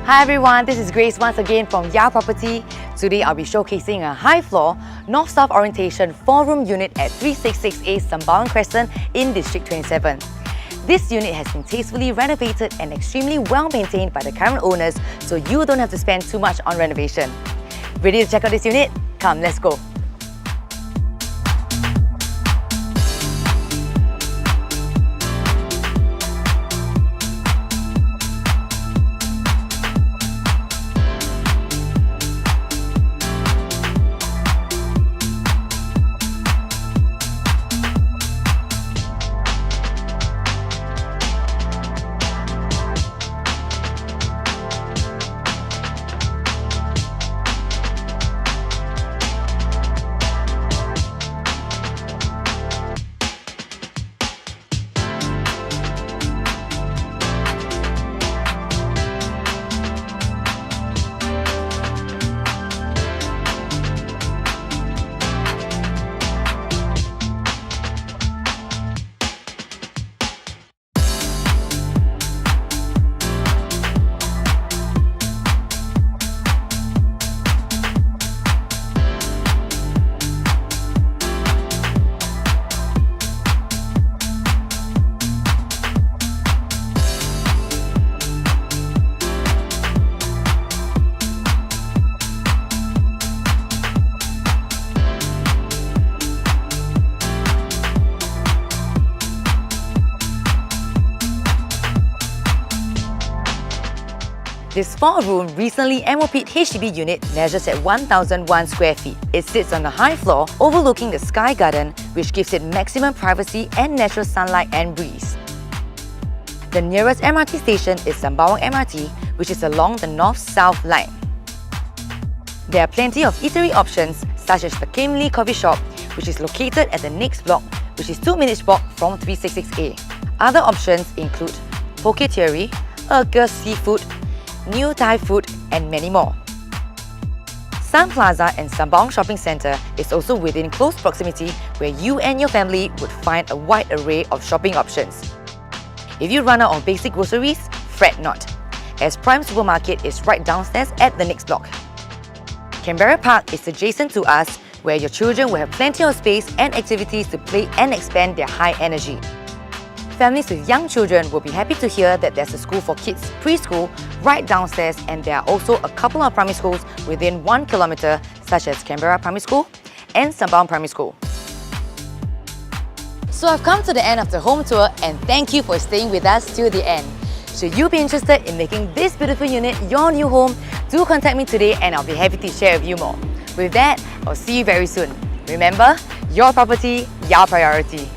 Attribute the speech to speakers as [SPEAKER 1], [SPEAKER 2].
[SPEAKER 1] Hi everyone, this is Grace once again from YA Property. Today I'll be showcasing a high-floor, north-south orientation 4-room unit at 366A Sembawang Crescent in District 27. This unit has been tastefully renovated and extremely well maintained by the current owners, so you don't have to spend too much on renovation. Ready to check out this unit? Come, let's go! This 4-room, recently MOP'd HDB unit measures at 1,001 square feet. It sits on a high floor overlooking the sky garden, which gives it maximum privacy and natural sunlight and breeze. The nearest MRT station is Sembawang MRT, which is along the north-south line. There are plenty of eatery options such as the Kim Lee Coffee Shop, which is located at the next block, which is 2 minutes walk from 366A. Other options include Poke Theory, Seafood, New Thai food, and many more. Sun Plaza and Sembawang Shopping Centre is also within close proximity where you and your family would find a wide array of shopping options. If you run out of basic groceries, fret not, as Prime Supermarket is right downstairs at the next block. Canberra Park is adjacent to us, where your children will have plenty of space and activities to play and expand their high energy. Families with young children will be happy to hear that there's a school for kids preschool right downstairs, and there are also a couple of primary schools within 1 kilometre, such as Canberra Primary School and Sembawang Primary School. So I've come to the end of the home tour, and thank you for staying with us till the end. Should you be interested in making this beautiful unit your new home, do contact me today and I'll be happy to share with you more. With that, I'll see you very soon. Remember, your property, your priority.